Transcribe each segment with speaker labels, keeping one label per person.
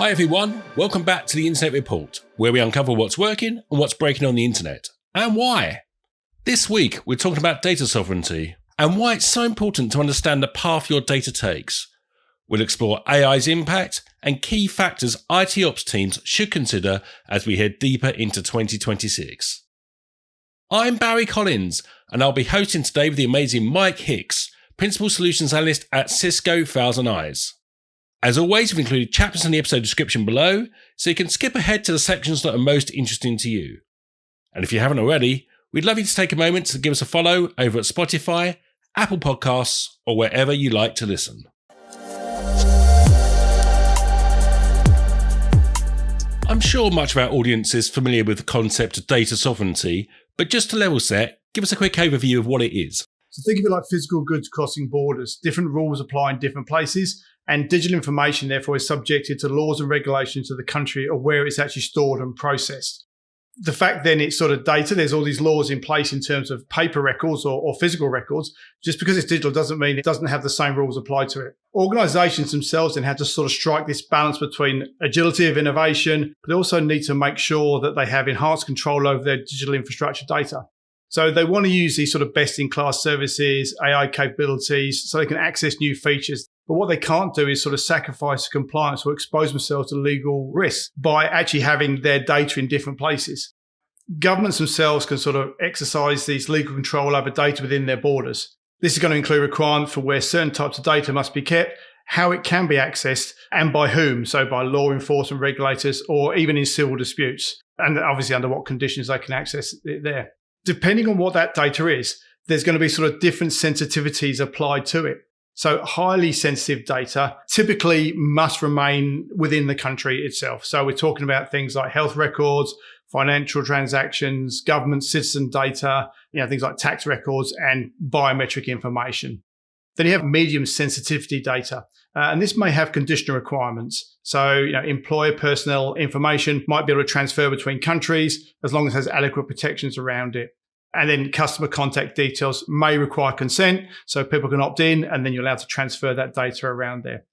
Speaker 1: Hi everyone, welcome back to the Internet Report, where we uncover what's working and what's breaking on the internet, and why. This week we're talking about data sovereignty, and why it's so important to understand the path your data takes. We'll explore AI's impact and key factors IT ops teams should consider as we head deeper into 2026. I'm Barry Collins, and I'll be hosting today with the amazing Mike Hicks, Principal Solutions Analyst at Cisco ThousandEyes. As always, we've included chapters in the episode description below, so you can skip ahead to the sections that are most interesting to you. And if you haven't already, we'd love you to take a moment to give us a follow over at Spotify, Apple Podcasts, or wherever you like to listen. I'm sure much of our audience is familiar with the concept of data sovereignty, but just to level set, give us a quick overview of what it is.
Speaker 2: So think of it like physical goods crossing borders. Different rules apply in different places, and digital information, therefore, is subjected to laws and regulations of the country or where it's actually stored and processed. The fact then it's sort of data, there's all these laws in place in terms of paper records or physical records. Just because it's digital doesn't mean it doesn't have the same rules applied to it. Organizations themselves then have to sort of strike this balance between agility of innovation, but they also need to make sure that they have enhanced control over their digital infrastructure data. So they want to use these sort of best-in-class services, AI capabilities, so they can access new features. But what they can't do is sort of sacrifice compliance or expose themselves to legal risks by actually having their data in different places. Governments themselves can sort of exercise these legal control over data within their borders. This is going to include requirements for where certain types of data must be kept, how it can be accessed, and by whom, so by law enforcement regulators or even in civil disputes, and obviously under what conditions they can access it there. Depending on what that data is, there's going to be sort of different sensitivities applied to it. So highly sensitive data typically must remain within the country itself. So we're talking about things like health records, financial transactions, government citizen data, things like tax records and biometric information. Then you have medium sensitivity data, and this may have conditional requirements. So, employer personnel information might be able to transfer between countries as long as it has adequate protections around it. And then customer contact details may require consent, so people can opt in, and then you're allowed to transfer that data around there.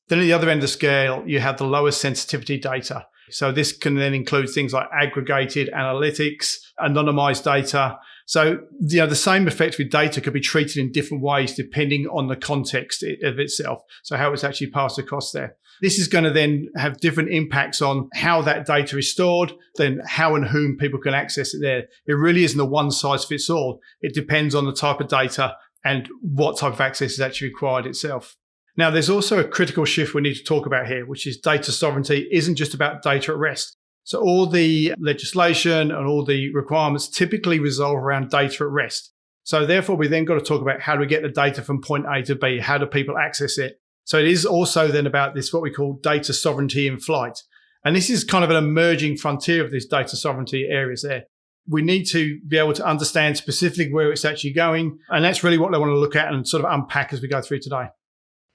Speaker 2: Then at the other end of the scale, you have the lowest sensitivity data. So this can then include things like aggregated analytics, anonymized data. So, the same effect with data could be treated in different ways depending on the context of itself. So how it's actually passed across there. This is going to then have different impacts on how that data is stored, then how and whom people can access it there. It really isn't a one size fits all. It depends on the type of data and what type of access is actually required itself. Now, there's also a critical shift we need to talk about here, which is data sovereignty isn't just about data at rest. So all the legislation and all the requirements typically resolve around data at rest. So therefore, we then got to talk about how do we get the data from point A to B? How do people access it? So it is also then about this, what we call data sovereignty in flight. And this is kind of an emerging frontier of this data sovereignty areas there. We need to be able to understand specifically where it's actually going. And that's really what I want to look at and sort of unpack as we go through today.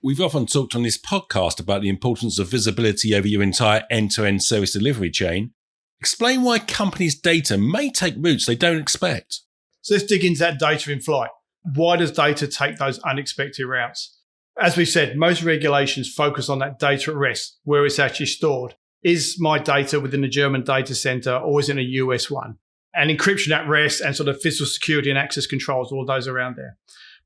Speaker 1: We've often talked on this podcast about the importance of visibility over your entire end-to-end service delivery chain. Explain why companies' data may take routes they don't expect.
Speaker 2: So let's dig into that data in flight. Why does data take those unexpected routes? As we said, most regulations focus on that data at rest, where it's actually stored. Is my data within a German data center or is it in a US one? And encryption at rest and sort of physical security and access controls, all those around there.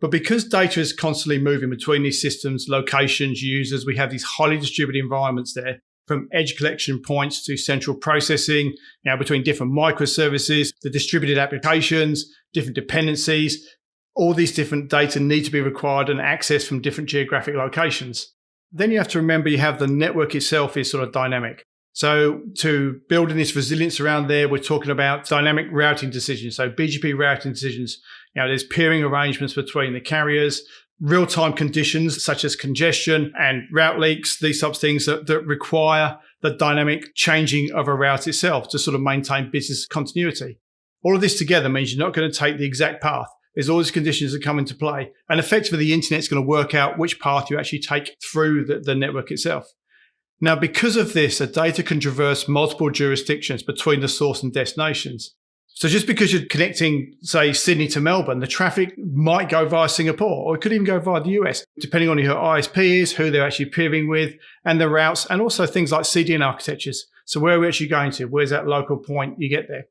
Speaker 2: But because data is constantly moving between these systems, locations, users, we have these highly distributed environments there, from edge collection points to central processing, between different microservices, the distributed applications, different dependencies. All these different data need to be required and accessed from different geographic locations. Then you have to remember you have the network itself is sort of dynamic. So to building this resilience around there, we're talking about dynamic routing decisions. So BGP routing decisions, there's peering arrangements between the carriers, real-time conditions such as congestion and route leaks, these types of things that require the dynamic changing of a route itself to sort of maintain business continuity. All of this together means you're not going to take the exact path. There's all these conditions that come into play. And effectively, the internet's going to work out which path you actually take through the network itself. Now, because of this, the data can traverse multiple jurisdictions between the source and destinations. So just because you're connecting, say, Sydney to Melbourne, the traffic might go via Singapore, or it could even go via the US, depending on who your ISP is, who they're actually peering with, and the routes, and also things like CDN architectures. So where are we actually going to? Where's that local point you get there?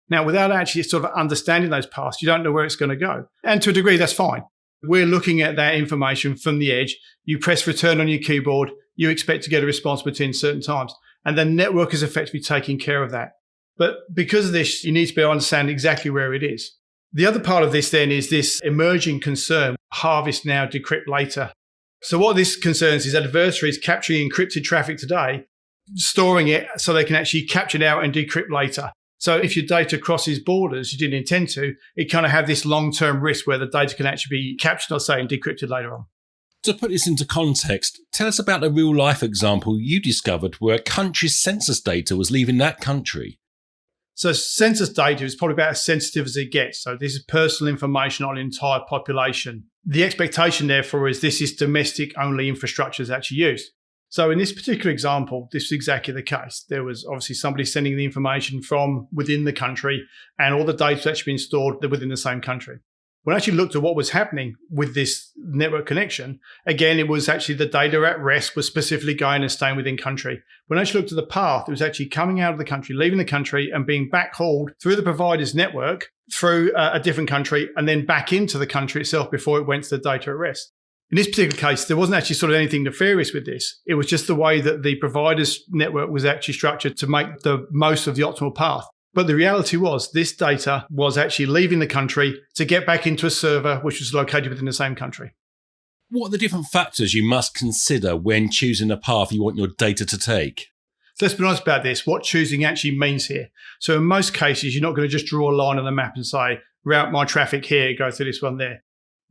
Speaker 2: Now, without actually sort of understanding those paths, you don't know where it's going to go. And to a degree, that's fine. We're looking at that information from the edge. You press return on your keyboard. You expect to get a response within certain times. And the network is effectively taking care of that. But because of this, you need to be able to understand exactly where it is. The other part of this then is this emerging concern, harvest now, decrypt later. So what this concerns is adversaries capturing encrypted traffic today, storing it so they can actually capture it out and decrypt later. So if your data crosses borders you didn't intend to, it kind of have this long-term risk where the data can actually be captured, let's say, and decrypted later on.
Speaker 1: To put this into context, tell us about a real-life example you discovered where a country's census data was leaving that country.
Speaker 2: So census data is probably about as sensitive as it gets. So this is personal information on an entire population. The expectation, therefore, is this is domestic-only infrastructure that's actually used. So in this particular example, this is exactly the case. There was obviously somebody sending the information from within the country, and all the data was actually being stored within the same country. When I actually looked at what was happening with this network connection, again, it was actually the data at rest was specifically going and staying within country. When I actually looked at the path, it was actually coming out of the country, leaving the country and being backhauled through the provider's network through a different country and then back into the country itself before it went to the data at rest. In this particular case, there wasn't actually sort of anything nefarious with this. It was just the way that the provider's network was actually structured to make the most of the optimal path. But the reality was this data was actually leaving the country to get back into a server which was located within the same country.
Speaker 1: What are the different factors you must consider when choosing a path you want your data to take?
Speaker 2: So let's be honest about this, what choosing actually means here. So in most cases, you're not going to just draw a line on the map and say, route my traffic here, go through this one there.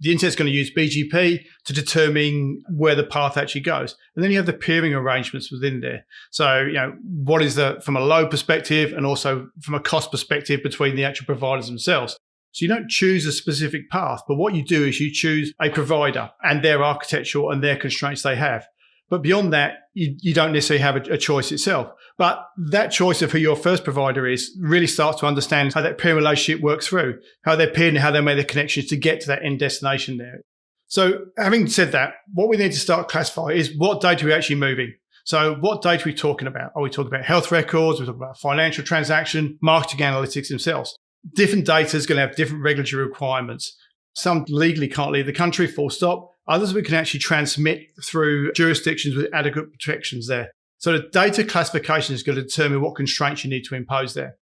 Speaker 2: The internet's going to use BGP to determine where the path actually goes. And then you have the peering arrangements within there. So, what is from a load perspective and also from a cost perspective between the actual providers themselves. So you don't choose a specific path, but what you do is you choose a provider and their architecture and their constraints they have. But beyond that, you don't necessarily have a choice itself. But that choice of who your first provider is really starts to understand how that peer relationship works through, how they're peering and how they make the connections to get to that end destination there. So having said that, what we need to start classifying is what data we're actually moving. So what data are we talking about? Are we talking about health records? We're talking about financial transaction, marketing analytics themselves. Different data is going to have different regulatory requirements. Some legally can't leave the country, full stop. Others we can actually transmit through jurisdictions with adequate protections there. So the data classification is going to determine what constraints you need to impose there.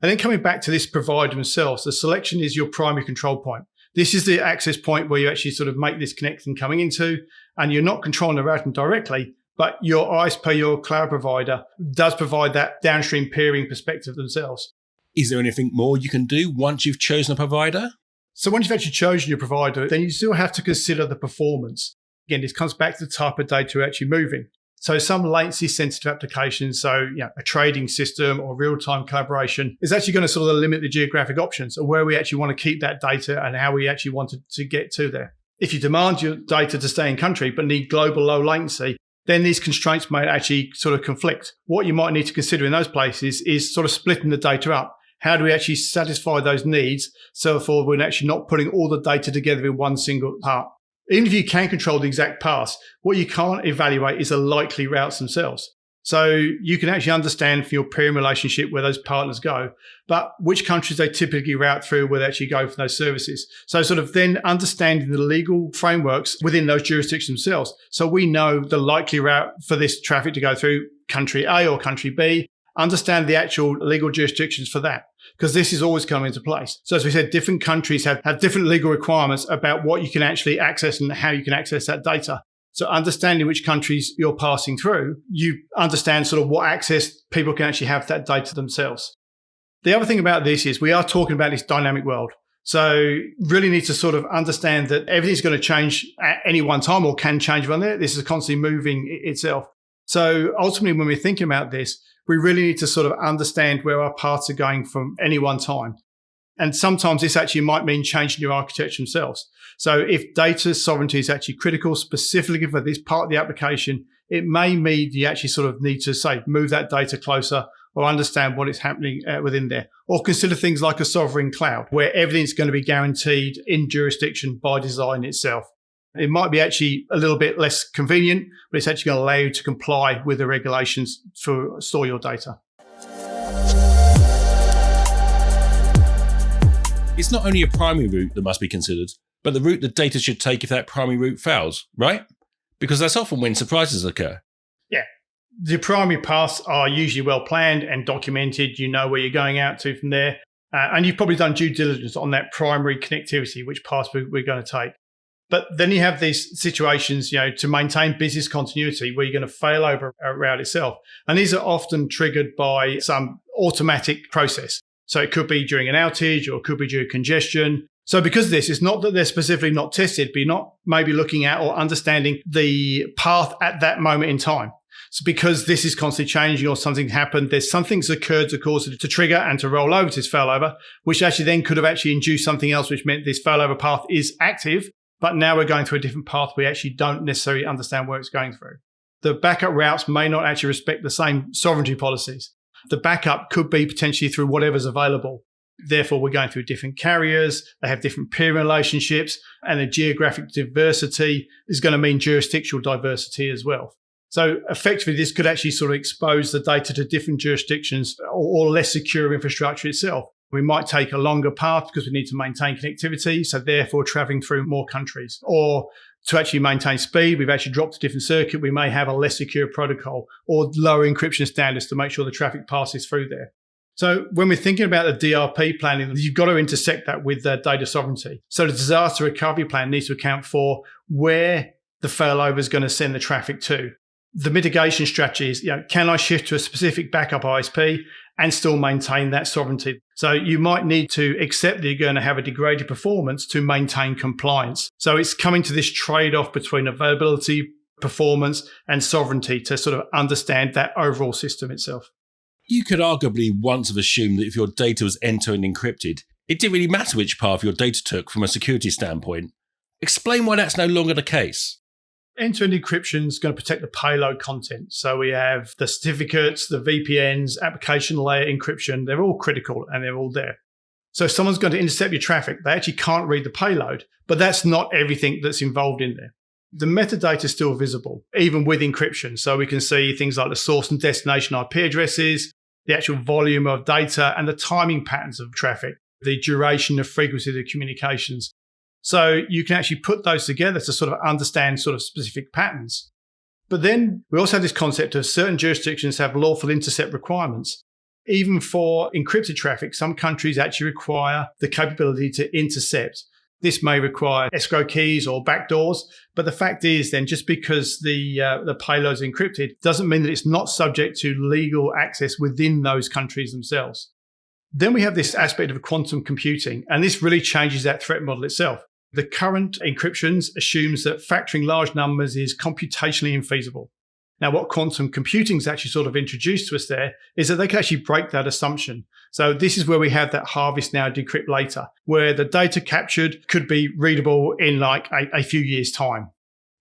Speaker 2: And then coming back to this provider themselves, the selection is your primary control point. This is the access point where you actually sort of make this connection coming into, and you're not controlling the routing directly, but your ISP, your cloud provider, does provide that downstream peering perspective themselves.
Speaker 1: Is there anything more you can do once you've chosen a provider?
Speaker 2: So once you've actually chosen your provider, then you still have to consider the performance. Again, this comes back to the type of data you're actually moving. So some latency sensitive applications, so a trading system or real-time collaboration is actually going to sort of limit the geographic options of where we actually want to keep that data and how we actually want to get to there. If you demand your data to stay in country but need global low latency, then these constraints may actually sort of conflict. What you might need to consider in those places is sort of splitting the data up. How do we actually satisfy those needs so therefore we're actually not putting all the data together in one single part? Even if you can control the exact paths, what you can't evaluate is the likely routes themselves. So you can actually understand from your peering relationship where those partners go, but which countries they typically route through, where they actually go for those services. So sort of then understanding the legal frameworks within those jurisdictions themselves. So we know the likely route for this traffic to go through country A or country B, understand the actual legal jurisdictions for that, because this is always coming into place. So as we said, different countries have different legal requirements about what you can actually access and how you can access that data. So understanding which countries you're passing through, you understand sort of what access people can actually have to that data themselves. The other thing about this is we are talking about this dynamic world. So really need to sort of understand that everything's going to change at any one time or can change on there. This is constantly moving itself. So ultimately, when we're thinking about this, we really need to sort of understand where our paths are going from any one time. And sometimes this actually might mean changing your architecture themselves. So if data sovereignty is actually critical specifically for this part of the application, it may mean you actually sort of need to say, move that data closer or understand what is happening within there. Or consider things like a sovereign cloud, where everything's going to be guaranteed in jurisdiction by design itself. It might be actually a little bit less convenient, but it's actually going to allow you to comply with the regulations to store your data.
Speaker 1: It's not only a primary route that must be considered, but the route the data should take if that primary route fails, right? Because that's often when surprises occur.
Speaker 2: Yeah. The primary paths are usually well planned and documented. You know where you're going out to from there. And you've probably done due diligence on that primary connectivity, which path we're going to take. But then you have these situations, to maintain business continuity where you're going to fail over a route itself. And these are often triggered by some automatic process. So it could be during an outage or it could be during congestion. So because of this, it's not that they're specifically not tested, but you're not maybe looking at or understanding the path at that moment in time. So because this is constantly changing or something happened, there's something's occurred to cause it to trigger and to roll over to this failover, which actually then could have actually induced something else, which meant this failover path is active, but now we're going through a different path. We actually don't necessarily understand where it's going through. The backup routes may not actually respect the same sovereignty policies. The backup could be potentially through whatever's available. Therefore, we're going through different carriers. They have different peer relationships, and the geographic diversity is going to mean jurisdictional diversity as well. So effectively, this could actually sort of expose the data to different jurisdictions or less secure infrastructure itself. We might take a longer path because we need to maintain connectivity, so therefore traveling through more countries. Or to actually maintain speed, we've actually dropped a different circuit. We may have a less secure protocol or lower encryption standards to make sure the traffic passes through there. So when we're thinking about the DRP planning, you've got to intersect that with data sovereignty. So the disaster recovery plan needs to account for where the failover is going to send the traffic to. The mitigation strategy is, can I shift to a specific backup ISP and still maintain that sovereignty? So you might need to accept that you're going to have a degraded performance to maintain compliance. So it's coming to this trade-off between availability, performance, and sovereignty to sort of understand that overall system itself.
Speaker 1: You could arguably once have assumed that if your data was end-to-end encrypted, it didn't really matter which path your data took from a security standpoint. Explain why that's no longer the case.
Speaker 2: End-to-end encryption is going to protect the payload content. So we have the certificates, the VPNs, application layer encryption. They're all critical and they're all there. So if someone's going to intercept your traffic, they actually can't read the payload, but that's not everything that's involved in there. The metadata is still visible, even with encryption. So we can see things like the source and destination IP addresses, the actual volume of data, and the timing patterns of traffic, the duration of frequency of the communications. So you can actually put those together to sort of understand sort of specific patterns. But then we also have this concept of certain jurisdictions have lawful intercept requirements. Even for encrypted traffic, some countries actually require the capability to intercept. This may require escrow keys or backdoors, but the fact is then just because the payload is encrypted doesn't mean that it's not subject to legal access within those countries themselves. Then we have this aspect of quantum computing, and this really changes that threat model itself. The current encryptions assumes that factoring large numbers is computationally infeasible. Now, what quantum computing is actually sort of introduced to us there is that they can actually break that assumption. So this is where we have that harvest now, decrypt later, where the data captured could be readable in like a few years' time.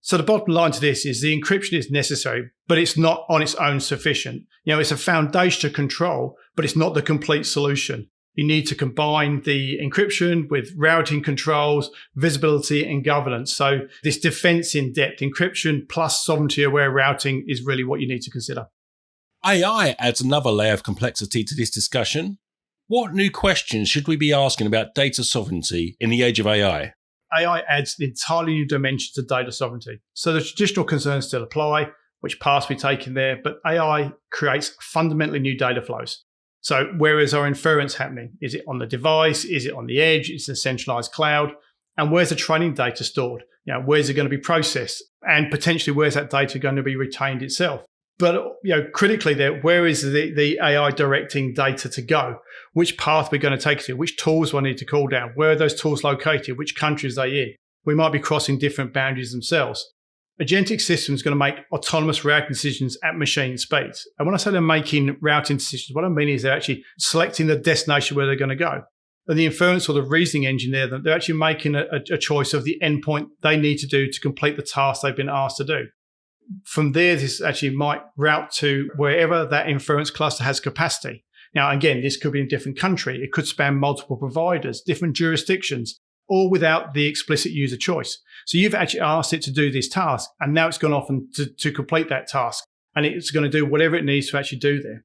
Speaker 2: So the bottom line to this is the encryption is necessary, but it's not on its own sufficient. It's a foundation to control, but it's not the complete solution. You need to combine the encryption with routing controls, visibility, and governance. So this defense in depth, encryption plus sovereignty-aware routing is really what you need to consider.
Speaker 1: AI adds another layer of complexity to this discussion. What new questions should we be asking about data sovereignty in the age of AI?
Speaker 2: AI adds an entirely new dimension to data sovereignty. So the traditional concerns still apply, which paths we take in there, but AI creates fundamentally new data flows. So where is our inference happening? Is it on the device? Is it on the edge? Is it a centralized cloud? And where's the training data stored? Where's it going to be processed? And potentially where's that data going to be retained itself? But critically there, where is the AI directing data to go? Which path we're going to take it to? Which tools do I need to call down? Where are those tools located? Which countries are they in? We might be crossing different boundaries themselves. Agentic systems are going to make autonomous routing decisions at machine speeds. And when I say they're making routing decisions, what I mean is they're actually selecting the destination where they're going to go. And the inference or the reasoning engine there, they're actually making a choice of the endpoint they need to do to complete the task they've been asked to do. From there, this actually might route to wherever that inference cluster has capacity. Now, again, this could be in a different country. It could span multiple providers, different jurisdictions, all without the explicit user choice. So you've actually asked it to do this task, and now it's gone off and to complete that task, and it's going to do whatever it needs to actually do there.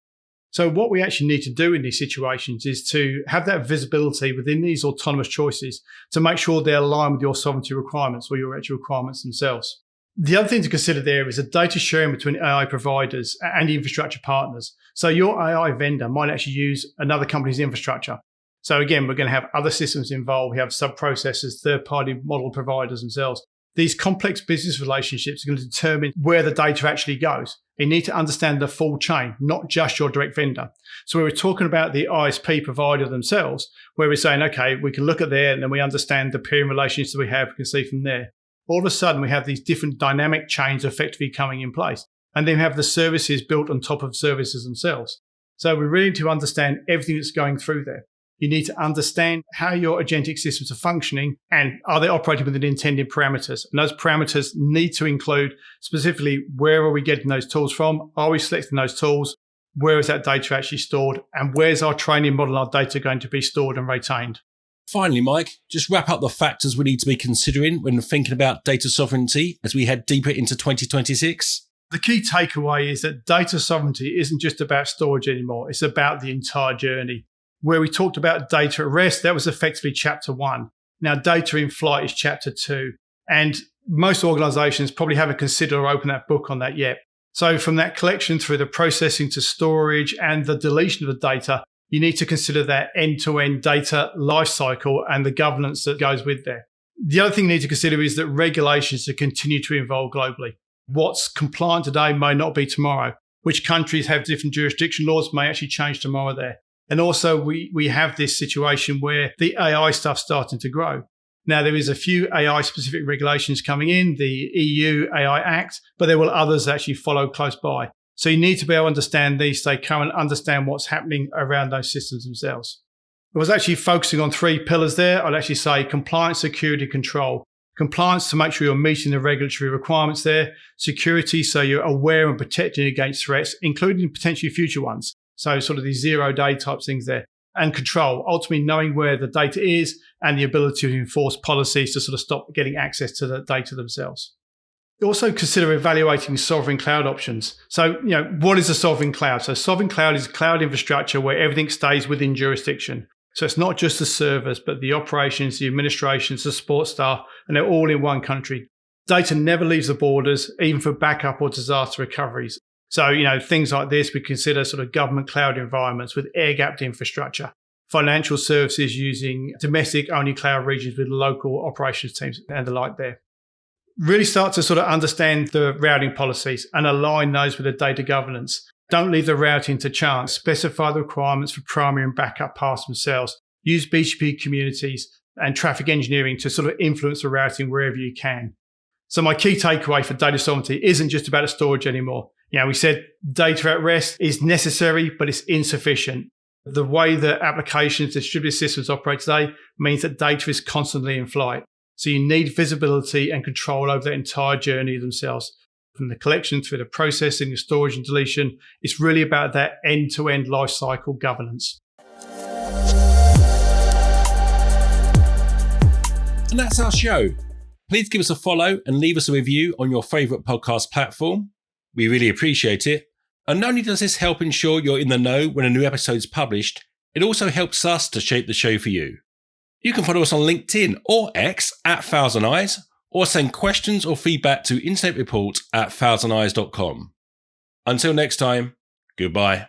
Speaker 2: So what we actually need to do in these situations is to have that visibility within these autonomous choices to make sure they're aligned with your sovereignty requirements or your actual requirements themselves. The other thing to consider there is the data sharing between AI providers and infrastructure partners. So your AI vendor might actually use another company's infrastructure. So again, we're going to have other systems involved. We have sub-processors, third-party model providers themselves. These complex business relationships are going to determine where the data actually goes. You need to understand the full chain, not just your direct vendor. So we're talking about the ISP provider themselves, where we're saying, okay, we can look at there and then we understand the peering relationships that we have. We can see from there. All of a sudden, we have these different dynamic chains effectively coming in place. And then we have the services built on top of services themselves. So we really need to understand everything that's going through there. You need to understand how your agentic systems are functioning and are they operating within intended parameters. And those parameters need to include specifically where are we getting those tools from? Are we selecting those tools? Where is that data actually stored? And where's our training model, our data going to be stored and retained?
Speaker 1: Finally, Mike, just wrap up the factors we need to be considering when thinking about data sovereignty as we head deeper into 2026.
Speaker 2: The key takeaway is that data sovereignty isn't just about storage anymore. It's about the entire journey. Where we talked about data at rest, that was effectively chapter 1. Now, data in flight is chapter 2. And most organizations probably haven't considered or opened that book on that yet. So from that collection through the processing to storage and the deletion of the data, you need to consider that end-to-end data lifecycle and the governance that goes with there. The other thing you need to consider is that regulations continue to evolve globally. What's compliant today may not be tomorrow. Which countries have different jurisdiction laws may actually change tomorrow there. And also we have this situation where the AI stuff's starting to grow. Now, there is a few AI-specific regulations coming in, the EU AI Act, but there will others actually follow close by. So you need to be able to understand these, stay current, understand what's happening around those systems themselves. I was actually focusing on 3 pillars there. I'd actually say compliance, security, control. Compliance to make sure you're meeting the regulatory requirements there. Security, so you're aware and protecting against threats, including potentially future ones. So sort of these 0-day type things there. And control, ultimately knowing where the data is and the ability to enforce policies to sort of stop getting access to the data themselves. Also consider evaluating sovereign cloud options. So, what is a sovereign cloud? So sovereign cloud is cloud infrastructure where everything stays within jurisdiction. So it's not just the servers, but the operations, the administrations, the support staff, and they're all in one country. Data never leaves the borders, even for backup or disaster recoveries. So, things like this, we consider sort of government cloud environments with air-gapped infrastructure, financial services using domestic-only cloud regions with local operations teams and the like there. Really start to sort of understand the routing policies and align those with the data governance. Don't leave the routing to chance. Specify the requirements for primary and backup paths themselves. Use BGP communities and traffic engineering to sort of influence the routing wherever you can. So my key takeaway for data sovereignty isn't just about storage anymore. We said data at rest is necessary, but it's insufficient. The way that applications, distributed systems operate today means that data is constantly in flight. So you need visibility and control over that entire journey themselves. From the collection through the processing, the storage and deletion, it's really about that end-to-end lifecycle governance.
Speaker 1: And that's our show. Please give us a follow and leave us a review on your favourite podcast platform. We really appreciate it. And not only does this help ensure you're in the know when a new episode is published, it also helps us to shape the show for you. You can follow us on LinkedIn or X at ThousandEyes, or send questions or feedback to internetreport@thousandeyes.com. Until next time, goodbye.